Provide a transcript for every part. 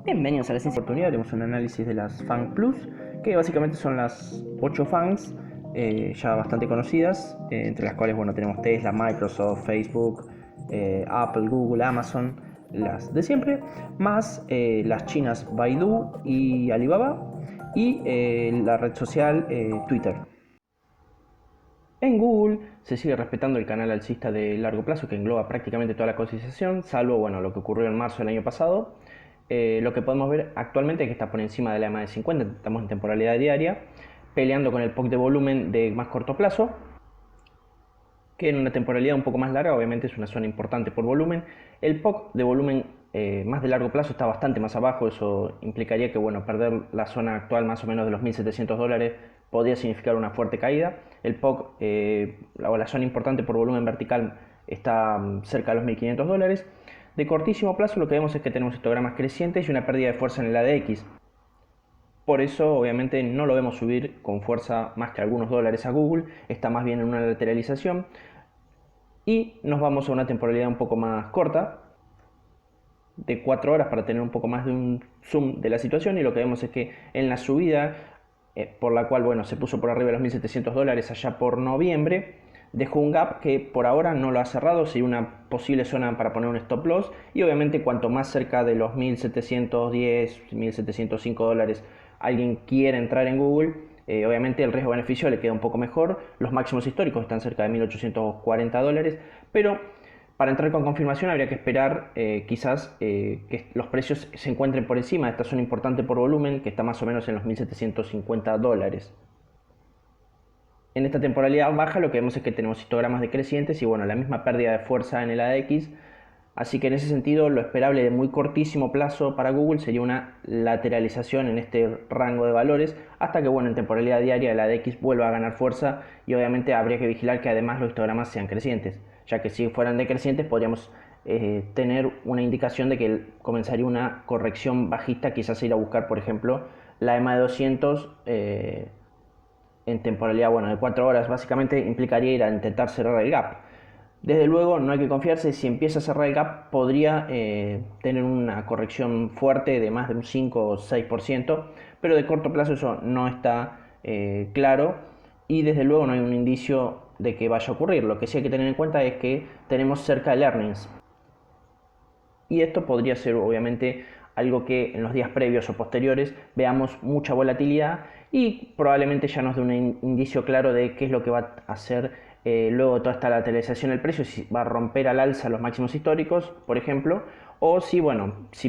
Bienvenidos a la ciencia oportunidad. Tenemos un análisis de las FANG Plus, que básicamente son las 8 FANGs ya bastante conocidas, entre las cuales tenemos Tesla, Microsoft, Facebook, Apple, Google, Amazon, las de siempre, más las chinas Baidu y Alibaba, y la red social Twitter. En Google se sigue respetando el canal alcista de largo plazo que engloba prácticamente toda la cotización, salvo lo que ocurrió en marzo del año pasado. Lo que podemos ver actualmente es que está por encima de la EMA de 50, estamos en temporalidad diaria, peleando con el POC de volumen de más corto plazo, que en una temporalidad un poco más larga obviamente es una zona importante por volumen. El POC de volumen más de largo plazo está bastante más abajo, eso implicaría que perder la zona actual más o menos de los $1.700 podría significar una fuerte caída. El POC o la zona importante por volumen vertical está cerca de los $1.500. De cortísimo plazo lo que vemos es que tenemos histogramas crecientes y una pérdida de fuerza en el ADX. Por eso obviamente no lo vemos subir con fuerza más que algunos dólares a Google, está más bien en una lateralización. Y nos vamos a una temporalidad un poco más corta, de 4 horas, para tener un poco más de un zoom de la situación, y lo que vemos es que en la subida por la cual se puso por arriba de los $1.700 allá por noviembre, dejó un gap que por ahora no lo ha cerrado, sería una posible zona para poner un stop loss, y obviamente cuanto más cerca de los $1.710, $1.705 alguien quiere entrar en Google, obviamente el riesgo-beneficio le queda un poco mejor. Los máximos históricos están cerca de $1.840, pero para entrar con confirmación habría que esperar quizás que los precios se encuentren por encima de esta zona importante por volumen, que está más o menos en los $1.750. En esta temporalidad baja lo que vemos es que tenemos histogramas decrecientes y la misma pérdida de fuerza en el ADX. Así que en ese sentido lo esperable de muy cortísimo plazo para Google sería una lateralización en este rango de valores hasta que en temporalidad diaria el ADX vuelva a ganar fuerza, y obviamente habría que vigilar que además los histogramas sean crecientes, ya que si fueran decrecientes podríamos tener una indicación de que comenzaría una corrección bajista, quizás ir a buscar por ejemplo la EMA de 200 en temporalidad de 4 horas. Básicamente implicaría ir a intentar cerrar el gap. Desde luego no hay que confiarse, si empieza a cerrar el gap podría tener una corrección fuerte de más de un 5 o 6%, pero de corto plazo eso no está claro, y desde luego no hay un indicio de que vaya a ocurrir. Lo que sí hay que tener en cuenta es que tenemos cerca el earnings, y esto podría ser obviamente algo que en los días previos o posteriores veamos mucha volatilidad y probablemente ya nos dé un indicio claro de qué es lo que va a hacer luego toda esta lateralización del precio, si va a romper al alza los máximos históricos, por ejemplo, o si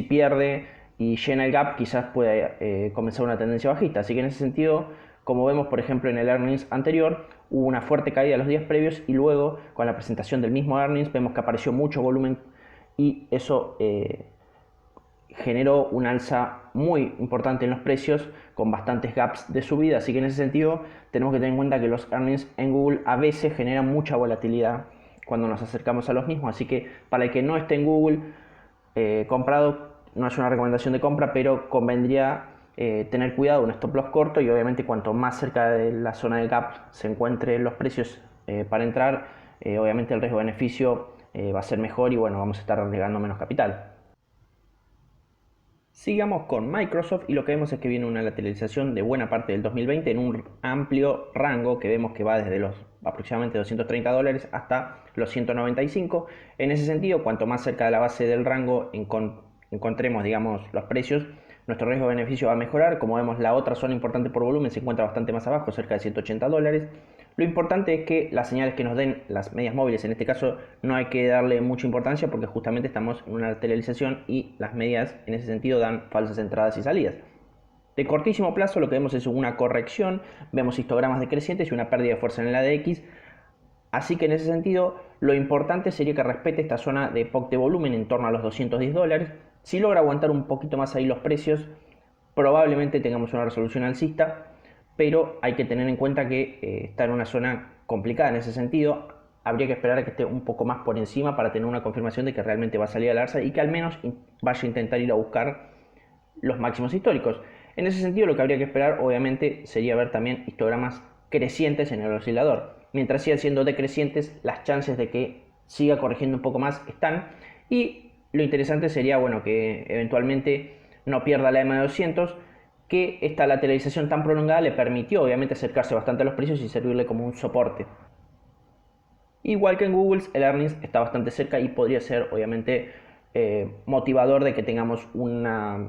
pierde y llena el gap, quizás pueda comenzar una tendencia bajista. Así que en ese sentido, como vemos por ejemplo en el earnings anterior, hubo una fuerte caída los días previos y luego con la presentación del mismo earnings vemos que apareció mucho volumen, y eso generó un alza muy importante en los precios con bastantes gaps de subida. Así que en ese sentido tenemos que tener en cuenta que los earnings en Google a veces generan mucha volatilidad cuando nos acercamos a los mismos. Así que para el que no esté en Google comprado, no es una recomendación de compra, pero convendría tener cuidado, un stop loss corto, y obviamente cuanto más cerca de la zona de gap se encuentren los precios para entrar, obviamente el riesgo-beneficio va a ser mejor y vamos a estar arriesgando menos capital. Sigamos con Microsoft, y lo que vemos es que viene una lateralización de buena parte del 2020 en un amplio rango que vemos que va desde los aproximadamente $230 hasta los 195. En ese sentido, cuanto más cerca de la base del rango encontremos los precios, nuestro riesgo-beneficio va a mejorar. Como vemos, la otra zona importante por volumen se encuentra bastante más abajo, cerca de $180. Lo importante es que las señales que nos den las medias móviles, en este caso, no hay que darle mucha importancia porque justamente estamos en una lateralización y las medias en ese sentido dan falsas entradas y salidas. De cortísimo plazo lo que vemos es una corrección, vemos histogramas decrecientes y una pérdida de fuerza en el ADX. Así que en ese sentido lo importante sería que respete esta zona de POC de volumen en torno a los $210. Si logra aguantar un poquito más ahí los precios, probablemente tengamos una resolución alcista, pero hay que tener en cuenta que está en una zona complicada en ese sentido. Habría que esperar a que esté un poco más por encima para tener una confirmación de que realmente va a salir al alza y que al menos vaya a intentar ir a buscar los máximos históricos. En ese sentido, lo que habría que esperar obviamente sería ver también histogramas crecientes en el oscilador. Mientras sigan siendo decrecientes, las chances de que siga corrigiendo un poco más están, y lo interesante sería que eventualmente no pierda la EMA de 200, que esta lateralización tan prolongada le permitió obviamente acercarse bastante a los precios y servirle como un soporte. Igual que en Google, el earnings está bastante cerca y podría ser obviamente motivador de que tengamos una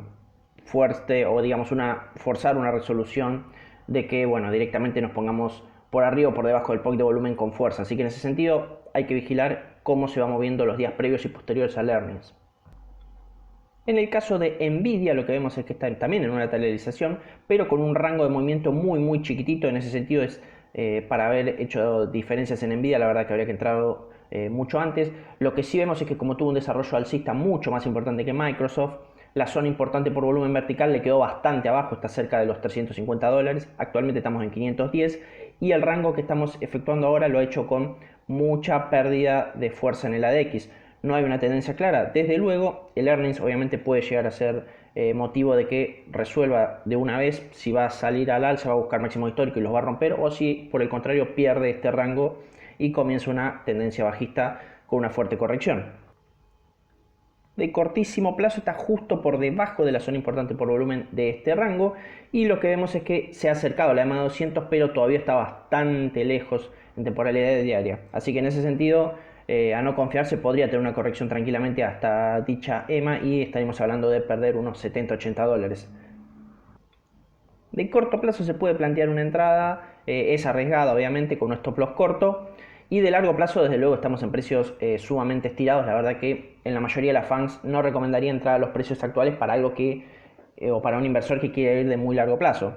fuerte o digamos forzar una resolución de que bueno, directamente nos pongamos por arriba o por debajo del POC de volumen con fuerza. Así que en ese sentido hay que vigilar cómo se va moviendo los días previos y posteriores al earnings. En el caso de Nvidia lo que vemos es que está también en una lateralización, pero con un rango de movimiento muy chiquitito. En ese sentido es para haber hecho diferencias en Nvidia, la verdad que habría que entrar mucho antes. Lo que sí vemos es que como tuvo un desarrollo alcista mucho más importante que Microsoft, la zona importante por volumen vertical le quedó bastante abajo, está cerca de los $350, actualmente estamos en 510 y el rango que estamos efectuando ahora lo ha hecho con mucha pérdida de fuerza en el ADX. No hay una tendencia clara. Desde luego, el earnings obviamente puede llegar a ser motivo de que resuelva de una vez si va a salir al alza, va a buscar máximo histórico y los va a romper, o si por el contrario pierde este rango y comienza una tendencia bajista con una fuerte corrección. De cortísimo plazo está justo por debajo de la zona importante por volumen de este rango y lo que vemos es que se ha acercado a la EMA 200 pero todavía está bastante lejos en temporalidad diaria, así que en ese sentido a no confiarse podría tener una corrección tranquilamente hasta dicha EMA y estaríamos hablando de perder unos $70-80. De corto plazo se puede plantear una entrada, es arriesgada obviamente con un stop loss corto, y de largo plazo desde luego estamos en precios sumamente estirados. La verdad que en la mayoría de las fans no recomendaría entrar a los precios actuales para algo que o para un inversor que quiere ir de muy largo plazo.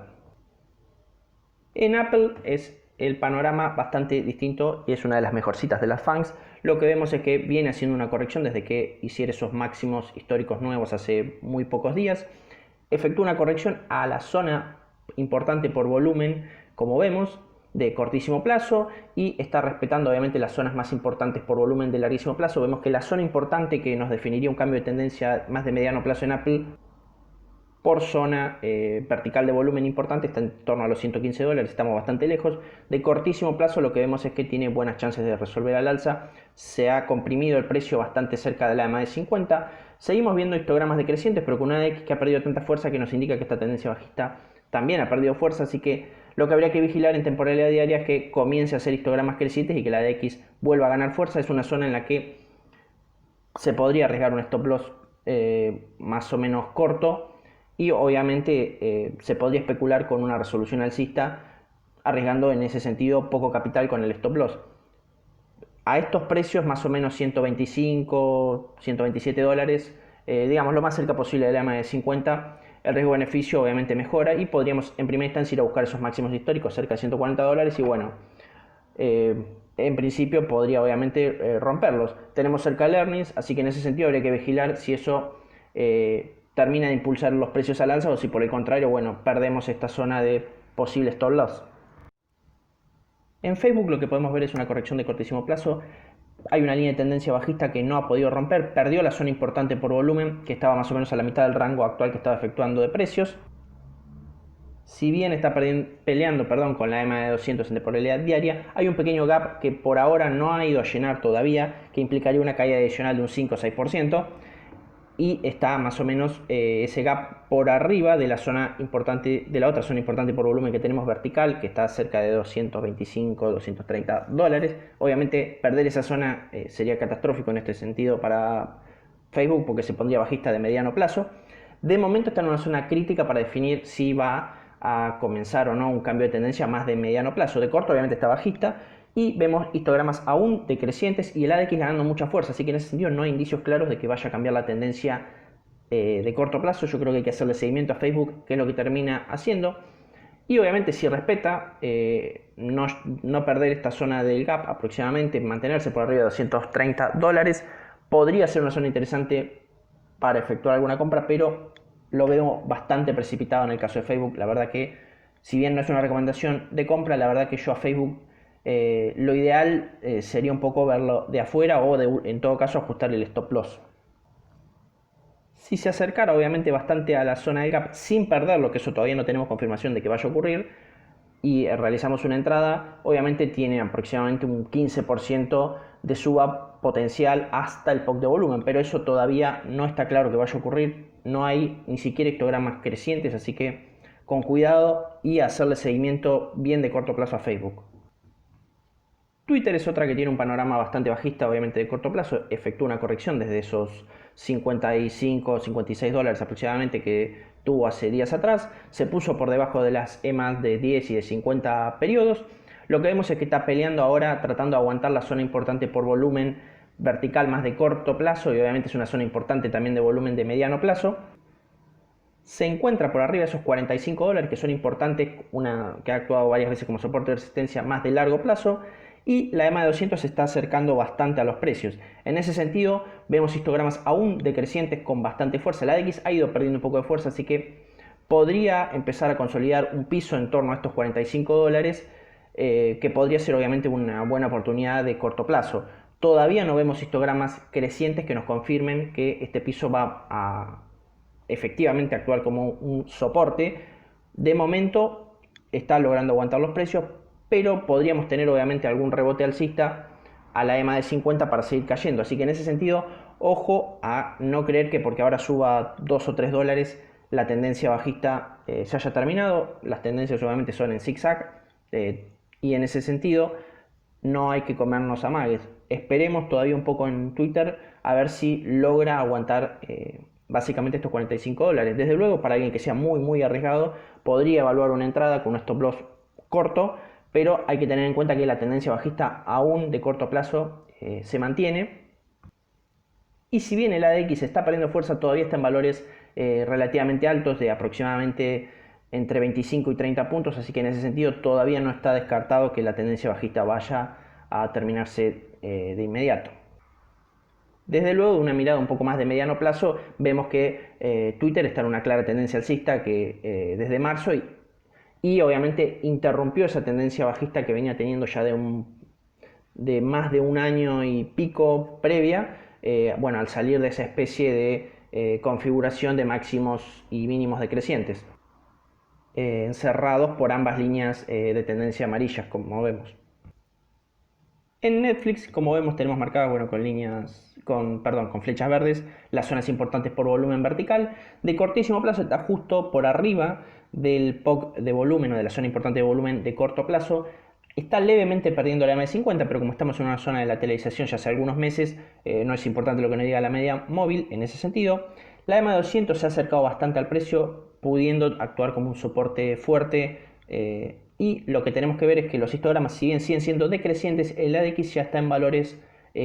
En Apple es el panorama bastante distinto y es una de las mejorcitas de las fans. Lo que vemos es que viene haciendo una corrección desde que hiciera esos máximos históricos nuevos hace muy pocos días. Efectúa una corrección a la zona importante por volumen, como vemos, de cortísimo plazo y está respetando obviamente las zonas más importantes por volumen de larguísimo plazo. Vemos que la zona importante que nos definiría un cambio de tendencia más de mediano plazo en Apple por zona vertical de volumen importante está en torno a los $115, estamos bastante lejos. De cortísimo plazo lo que vemos es que tiene buenas chances de resolver al alza, se ha comprimido el precio bastante cerca de la EMA de 50, seguimos viendo histogramas decrecientes pero con una ADX que ha perdido tanta fuerza que nos indica que esta tendencia bajista también ha perdido fuerza, así que lo que habría que vigilar en temporalidad diaria es que comience a hacer histogramas crecientes y que la ADX vuelva a ganar fuerza. Es una zona en la que se podría arriesgar un stop loss más o menos corto y obviamente se podría especular con una resolución alcista arriesgando en ese sentido poco capital con el stop loss. A estos precios más o menos 125, $127, digamos lo más cerca posible de la EMA de 50, el riesgo-beneficio obviamente mejora y podríamos en primera instancia ir a buscar esos máximos históricos cerca de $140 y bueno, en principio podría obviamente romperlos. Tenemos cerca el earnings, así que en ese sentido habría que vigilar si eso termina de impulsar los precios al alza o si por el contrario, bueno, perdemos esta zona de posible stop loss. En Facebook lo que podemos ver es una corrección de cortísimo plazo. Hay una línea de tendencia bajista que no ha podido romper, perdió la zona importante por volumen, que estaba más o menos a la mitad del rango actual que estaba efectuando de precios. Si bien está peleando con la EMA de 200 en temporalidad diaria, hay un pequeño gap que por ahora no ha ido a llenar todavía, que implicaría una caída adicional de un 5 o 6%. Y está más o menos ese gap por arriba de la zona importante, de la otra zona importante por volumen que tenemos vertical, que está cerca de $225, $230. Obviamente perder esa zona sería catastrófico en este sentido para Facebook porque se pondría bajista de mediano plazo. De momento está en una zona crítica para definir si va a comenzar o no un cambio de tendencia más de mediano plazo. De corto obviamente está bajista y vemos histogramas aún decrecientes y el ADX ganando mucha fuerza, así que en ese sentido no hay indicios claros de que vaya a cambiar la tendencia de corto plazo. Yo creo que hay que hacerle seguimiento a Facebook, que es lo que termina haciendo, y obviamente si respeta no perder esta zona del gap aproximadamente, mantenerse por arriba de $230, podría ser una zona interesante para efectuar alguna compra, pero lo veo bastante precipitado en el caso de Facebook. La verdad que si bien no es una recomendación de compra, la verdad que yo a Facebook lo ideal sería un poco verlo de afuera o en todo caso ajustar el stop loss. Si se acercara obviamente bastante a la zona del gap sin perderlo, que eso todavía no tenemos confirmación de que vaya a ocurrir, y realizamos una entrada, obviamente tiene aproximadamente un 15% de suba potencial hasta el POC de volumen, pero eso todavía no está claro que vaya a ocurrir. no hay ni siquiera histogramas crecientes, así que con cuidado y hacerle seguimiento bien de corto plazo a Facebook. Twitter es otra que tiene un panorama bastante bajista, obviamente de corto plazo, efectúa una corrección desde esos 55, 56 dólares aproximadamente que tuvo hace días atrás, se puso por debajo de las EMAs de 10 y de 50 periodos. Lo que vemos es que está peleando ahora, tratando de aguantar la zona importante por volumen vertical más de corto plazo, y obviamente es una zona importante también de volumen de mediano plazo. Se encuentra por arriba de esos 45 dólares que son importantes, una que ha actuado varias veces como soporte de resistencia más de largo plazo, y la EMA de 200 se está acercando bastante a los precios. En ese sentido vemos histogramas aún decrecientes con bastante fuerza. La X ha ido perdiendo un poco de fuerza, así que podría empezar a consolidar un piso en torno a estos 45 dólares, que podría ser obviamente una buena oportunidad de corto plazo. Todavía no vemos histogramas crecientes que nos confirmen que este piso va a efectivamente actuar como un soporte. De momento está logrando aguantar los precios, pero podríamos tener obviamente algún rebote alcista a la EMA de 50 para seguir cayendo. Así que en ese sentido, ojo a no creer que porque ahora suba 2 o 3 dólares la tendencia bajista se haya terminado. Las tendencias obviamente son en zigzag, y en ese sentido no hay que comernos amagues. Esperemos todavía un poco en Twitter a ver si logra aguantar básicamente estos 45 dólares. Desde luego, para alguien que sea muy arriesgado, podría evaluar una entrada con un stop loss corto, pero hay que tener en cuenta que la tendencia bajista aún de corto plazo se mantiene. Y si bien el ADX está perdiendo fuerza, todavía está en valores relativamente altos, de aproximadamente entre 25 y 30 puntos, así que en ese sentido todavía no está descartado que la tendencia bajista vaya a terminarse de inmediato. Desde luego, una mirada un poco más de mediano plazo, vemos que Twitter está en una clara tendencia alcista que desde marzo, y obviamente interrumpió esa tendencia bajista que venía teniendo ya de más de un año y pico previa, bueno, al salir de esa especie de configuración de máximos y mínimos decrecientes, encerrados por ambas líneas de tendencia amarillas, como vemos. En Netflix, como vemos, tenemos marcadas, bueno, con flechas verdes, las zonas importantes por volumen vertical. De cortísimo plazo está justo por arriba del POC de volumen, o de la zona importante de volumen de corto plazo. Está levemente perdiendo la M50, pero como estamos en una zona de lateralización ya hace algunos meses, no es importante lo que nos diga la media móvil en ese sentido. La EMA 200 se ha acercado bastante al precio, pudiendo actuar como un soporte fuerte, y lo que tenemos que ver es que los histogramas, si bien siguen siendo decrecientes, el ADX ya está en valores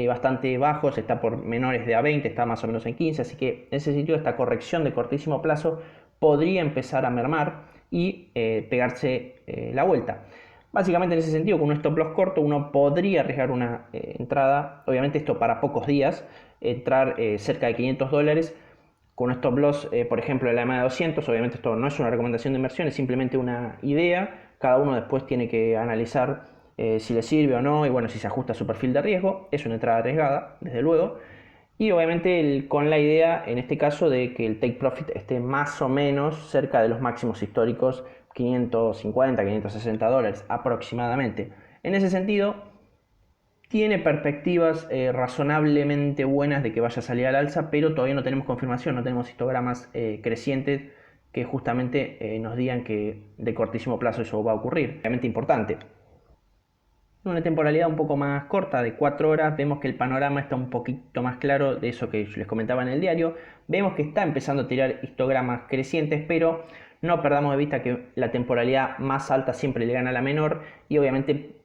bastante bajos, está por menores de A20, está más o menos en 15, así que en ese sentido esta corrección de cortísimo plazo podría empezar a mermar y pegarse la vuelta. Básicamente en ese sentido, con un stop loss corto uno podría arriesgar una entrada, obviamente esto para pocos días, entrar cerca de 500 dólares con un stop loss, por ejemplo, de la EMA de 200. Obviamente esto no es una recomendación de inversión, es simplemente una idea. Cada uno después tiene que analizar si le sirve o no, y bueno, si se ajusta a su perfil de riesgo. Es una entrada arriesgada, desde luego. Y obviamente con la idea, en este caso, de que el take profit esté más o menos cerca de los máximos históricos, 550, 560 dólares aproximadamente. En ese sentido, tiene perspectivas razonablemente buenas de que vaya a salir al alza, pero todavía no tenemos confirmación, no tenemos histogramas crecientes que justamente nos digan que de cortísimo plazo eso va a ocurrir. Realmente importante. En una temporalidad un poco más corta, de 4 horas, vemos que el panorama está un poquito más claro de eso que les comentaba en el diario. Vemos que está empezando a tirar histogramas crecientes, pero no perdamos de vista que la temporalidad más alta siempre le gana a la menor, y obviamente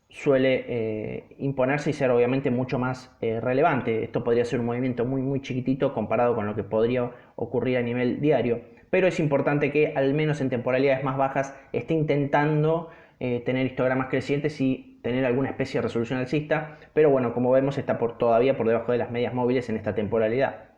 suele imponerse y ser obviamente mucho más relevante. Esto podría ser un movimiento muy chiquitito comparado con lo que podría ocurrir a nivel diario, pero es importante que al menos en temporalidades más bajas esté intentando tener histogramas crecientes y tener alguna especie de resolución alcista, pero bueno, como vemos está todavía por debajo de las medias móviles en esta temporalidad.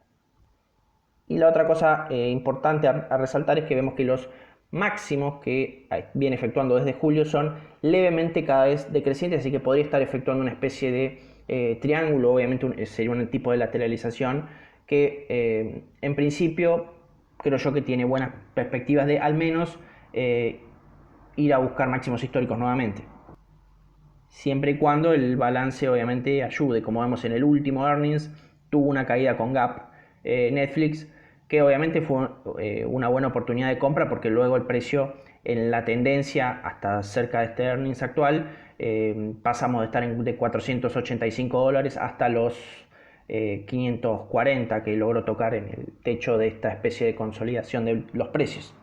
Y la otra cosa importante a resaltar es que vemos que los máximos que viene efectuando desde julio son levemente cada vez decrecientes, así que podría estar efectuando una especie de triángulo. Obviamente sería un tipo de lateralización que en principio creo yo que tiene buenas perspectivas de al menos ir a buscar máximos históricos nuevamente, siempre y cuando el balance obviamente ayude. Como vemos en el último earnings, tuvo una caída con Gap Netflix, que obviamente fue una buena oportunidad de compra porque luego el precio en la tendencia hasta cerca de este earnings actual pasamos de estar de 485 dólares hasta los 540 que logró tocar en el techo de esta especie de consolidación de los precios.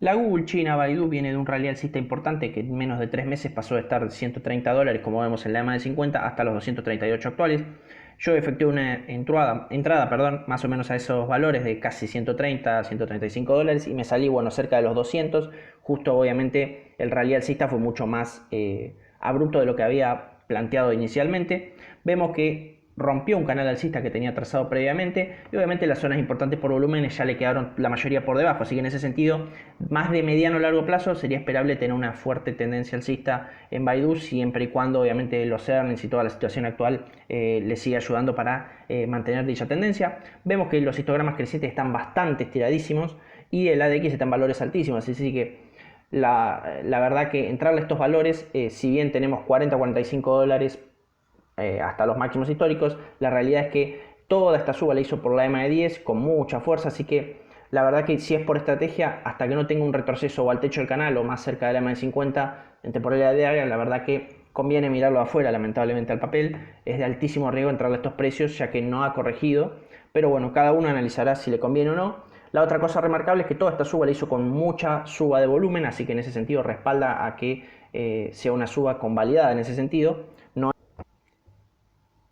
La Google China Baidu viene de un rally alcista importante que en menos de 3 meses pasó de estar de 130 dólares, como vemos en la EMA de 50, hasta los 238 actuales. Yo efectué una entrada más o menos a esos valores de casi 130, 135 dólares y me salí cerca de los 200. Justo obviamente el rally alcista fue mucho más abrupto de lo que había planteado inicialmente. Vemos que rompió un canal alcista que tenía trazado previamente y obviamente las zonas importantes por volúmenes ya le quedaron la mayoría por debajo, así que en ese sentido más de mediano a largo plazo sería esperable tener una fuerte tendencia alcista en Baidu siempre y cuando obviamente los earnings y toda la situación actual le siga ayudando para mantener dicha tendencia. Vemos que los histogramas crecientes están bastante estiradísimos y el ADX está en valores altísimos, así que la verdad que entrarle a estos valores, si bien tenemos 40-45 dólares hasta los máximos históricos, la realidad es que toda esta suba la hizo por la EMA de 10 con mucha fuerza, así que la verdad que si es por estrategia, hasta que no tenga un retroceso o al techo del canal o más cerca de la EMA de 50 en temporalidad diaria, la verdad que conviene mirarlo afuera, lamentablemente al papel, es de altísimo riesgo entrarle a estos precios ya que no ha corregido, pero bueno, cada uno analizará si le conviene o no. La otra cosa remarcable es que toda esta suba la hizo con mucha suba de volumen, así que en ese sentido respalda a que sea una suba convalidada en ese sentido.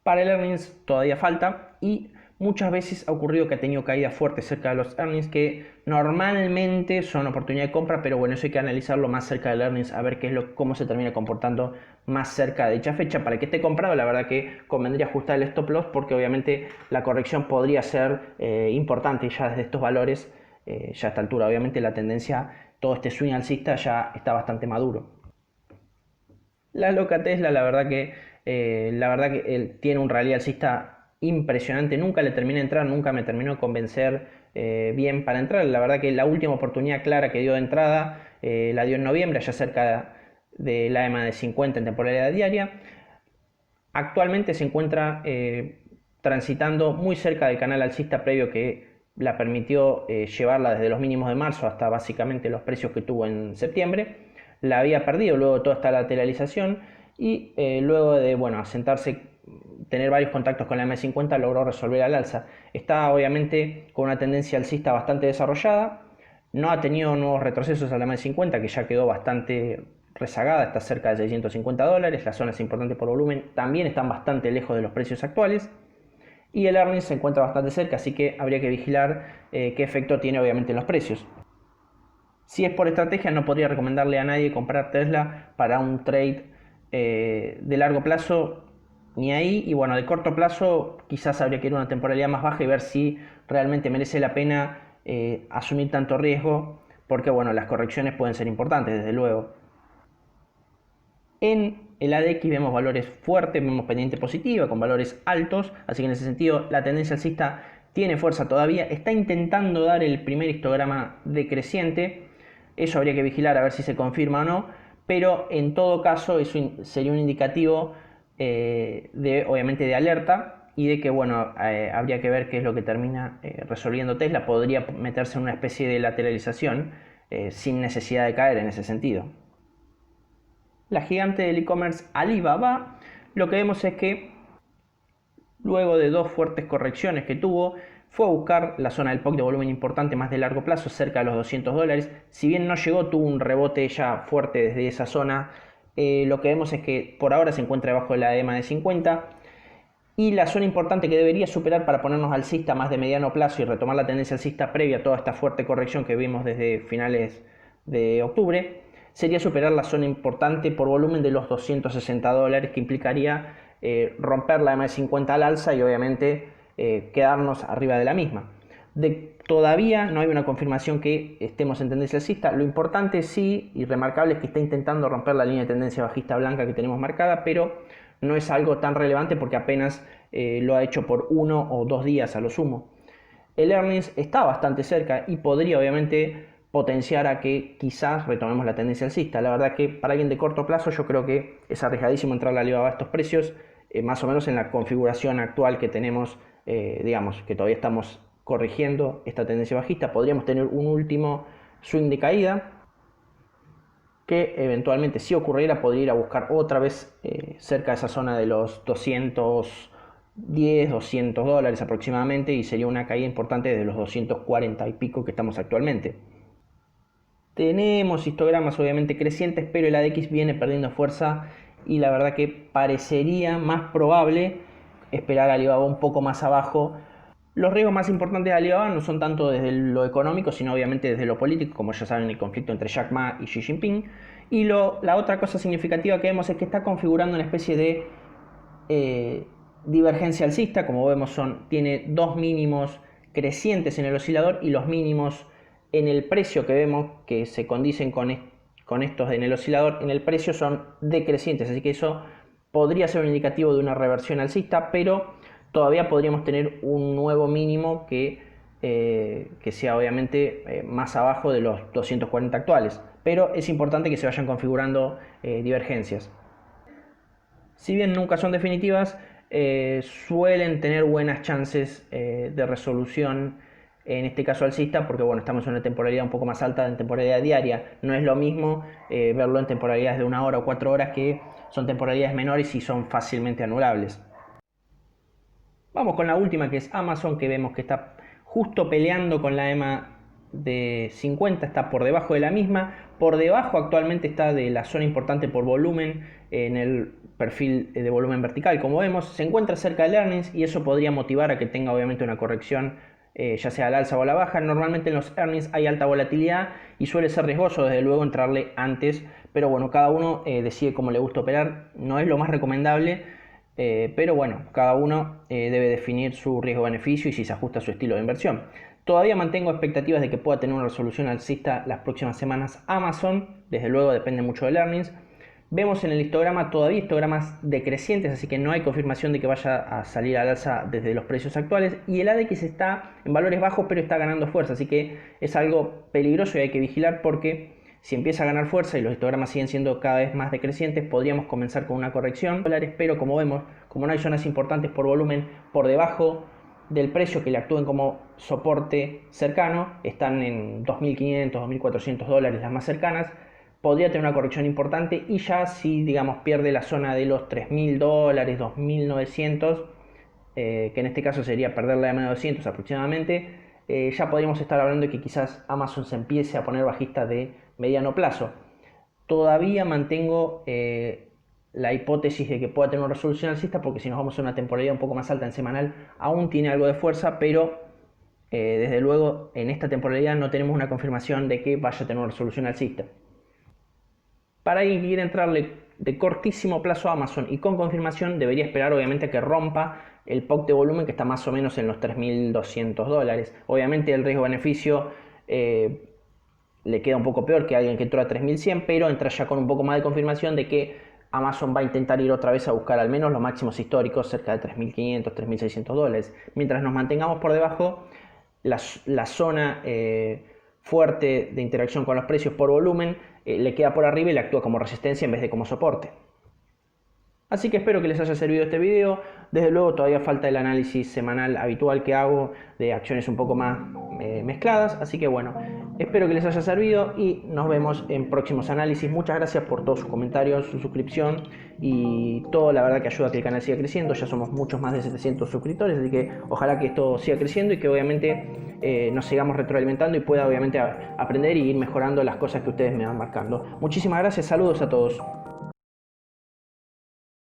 Para el earnings todavía falta y muchas veces ha ocurrido que ha tenido caídas fuertes cerca de los earnings que normalmente son oportunidad de compra, pero bueno, eso hay que analizarlo más cerca del earnings a ver cómo se termina comportando más cerca de dicha fecha. Para el que esté comprado, la verdad que convendría ajustar el stop loss porque obviamente la corrección podría ser importante ya desde estos valores, ya a esta altura. Obviamente la tendencia, todo este swing alcista ya está bastante maduro. La loca Tesla, la verdad que él tiene un rally alcista impresionante. Nunca le terminé de entrar, nunca me terminó de convencer bien para entrar. La verdad que la última oportunidad clara que dio de entrada la dio en noviembre, allá cerca de la EMA de 50 en temporalidad diaria. Actualmente se encuentra transitando muy cerca del canal alcista previo que la permitió llevarla desde los mínimos de marzo hasta básicamente los precios que tuvo en septiembre. La había perdido luego de toda esta lateralización y luego de asentarse, tener varios contactos con la M50 logró resolver al alza. Está obviamente con una tendencia alcista bastante desarrollada, no ha tenido nuevos retrocesos a la M50 que ya quedó bastante rezagada, está cerca de 650 dólares, las zonas importantes por volumen también están bastante lejos de los precios actuales y el earnings se encuentra bastante cerca, así que habría que vigilar qué efecto tiene obviamente en los precios. Si es por estrategia, no podría recomendarle a nadie comprar Tesla para un trade de largo plazo, ni ahí. Y bueno, de corto plazo quizás habría que ir a una temporalidad más baja y ver si realmente merece la pena asumir tanto riesgo, porque bueno, las correcciones pueden ser importantes, desde luego. En el ADX vemos valores fuertes, vemos pendiente positiva con valores altos, así que en ese sentido la tendencia alcista tiene fuerza todavía, está intentando dar el primer histograma decreciente. Eso habría que vigilar a ver si se confirma o no, pero en todo caso eso sería un indicativo obviamente de alerta y de que habría que ver qué es lo que termina resolviendo Tesla. Podría meterse en una especie de lateralización sin necesidad de caer en ese sentido. La gigante del e-commerce Alibaba, lo que vemos es que luego de dos fuertes correcciones que tuvo, fue a buscar la zona del POC de volumen importante más de largo plazo, cerca de los 200 dólares. Si bien no llegó, tuvo un rebote ya fuerte desde esa zona. Lo que vemos es que por ahora se encuentra debajo de la EMA de 50. Y la zona importante que debería superar para ponernos alcista más de mediano plazo y retomar la tendencia alcista previa a toda esta fuerte corrección que vimos desde finales de octubre, sería superar la zona importante por volumen de los 260 dólares, que implicaría romper la EMA de 50 al alza y obviamente quedarnos arriba de la misma. Todavía no hay una confirmación que estemos en tendencia alcista. Lo importante sí y remarcable es que está intentando romper la línea de tendencia bajista blanca que tenemos marcada, pero no es algo tan relevante porque apenas lo ha hecho por 1 o 2 días a lo sumo. El earnings está bastante cerca y podría obviamente potenciar a que quizás retomemos la tendencia alcista. La verdad que para alguien de corto plazo yo creo que es arriesgadísimo entrar a Alibaba a estos precios, más o menos en la configuración actual que tenemos, digamos que todavía estamos corrigiendo esta tendencia bajista. Podríamos tener un último swing de caída que eventualmente, si ocurriera, podría ir a buscar otra vez cerca de esa zona de los 210, 200 dólares aproximadamente, y sería una caída importante de los 240 y pico que estamos actualmente. Tenemos histogramas obviamente crecientes, pero el ADX viene perdiendo fuerza y la verdad que parecería más probable esperar a Alibaba un poco más abajo. Los riesgos más importantes de Alibaba no son tanto desde lo económico, sino obviamente desde lo político, como ya saben, el conflicto entre Jack Ma y Xi Jinping. Y la otra cosa significativa que vemos es que está configurando una especie de divergencia alcista. Como vemos, tiene dos mínimos crecientes en el oscilador y los mínimos en el precio que vemos que se condicen con estos en el oscilador, en el precio son decrecientes. Así que eso podría ser un indicativo de una reversión alcista, pero todavía podríamos tener un nuevo mínimo que sea obviamente más abajo de los 240 actuales, pero es importante que se vayan configurando divergencias. Si bien nunca son definitivas, suelen tener buenas chances de resolución, en este caso alcista, porque bueno, estamos en una temporalidad un poco más alta, en temporalidad diaria. No es lo mismo verlo en temporalidades de 1 hora o 4 horas, que son temporalidades menores y son fácilmente anulables. Vamos con la última, que es Amazon, que vemos que está justo peleando con la EMA de 50, está por debajo de la misma, por debajo actualmente está de la zona importante por volumen en el perfil de volumen vertical. Como vemos, se encuentra cerca del earnings y eso podría motivar a que tenga obviamente una corrección, ya sea al alza o a la baja. Normalmente en los earnings hay alta volatilidad y suele ser riesgoso desde luego entrarle antes, pero bueno, cada uno decide cómo le gusta operar. No es lo más recomendable, pero bueno, cada uno debe definir su riesgo-beneficio y si se ajusta a su estilo de inversión. Todavía mantengo expectativas de que pueda tener una resolución alcista las próximas semanas Amazon. Desde luego depende mucho del earnings. Vemos en el histograma todavía histogramas decrecientes, así que no hay confirmación de que vaya a salir al alza desde los precios actuales. Y el ADX está en valores bajos, pero está ganando fuerza, así que es algo peligroso y hay que vigilar, porque si empieza a ganar fuerza y los histogramas siguen siendo cada vez más decrecientes, podríamos comenzar con una corrección. Pero como vemos, como no hay zonas importantes por volumen por debajo del precio que le actúen como soporte cercano, están en 2.500, 2.400 dólares las más cercanas, podría tener una corrección importante. Y ya si digamos pierde la zona de los 3.000 dólares, 2.900, que en este caso sería perder la M200 aproximadamente, ya podríamos estar hablando de que quizás Amazon se empiece a poner bajista de mediano plazo. Todavía mantengo la hipótesis de que pueda tener una resolución alcista, porque si nos vamos a una temporalidad un poco más alta en semanal, aún tiene algo de fuerza, pero desde luego en esta temporalidad no tenemos una confirmación de que vaya a tener una resolución alcista. Para alguien que quiera entrarle de cortísimo plazo a Amazon y con confirmación, debería esperar obviamente que rompa el POC de volumen, que está más o menos en los 3.200 dólares. Obviamente el riesgo-beneficio le queda un poco peor que alguien que entró a 3.100, pero entra ya con un poco más de confirmación de que Amazon va a intentar ir otra vez a buscar al menos los máximos históricos, cerca de 3.500, 3.600 dólares. Mientras nos mantengamos por debajo, la zona fuerte de interacción con los precios por volumen le queda por arriba y le actúa como resistencia en vez de como soporte. Así que espero que les haya servido este video. Desde luego todavía falta el análisis semanal habitual que hago de acciones un poco más mezcladas. Así que bueno, espero que les haya servido y nos vemos en próximos análisis. Muchas gracias por todos sus comentarios, su suscripción y todo. La verdad que ayuda a que el canal siga creciendo. Ya somos muchos más de 700 suscriptores, así que ojalá que esto siga creciendo y que obviamente nos sigamos retroalimentando y pueda obviamente aprender y ir mejorando las cosas que ustedes me van marcando. Muchísimas gracias, saludos a todos.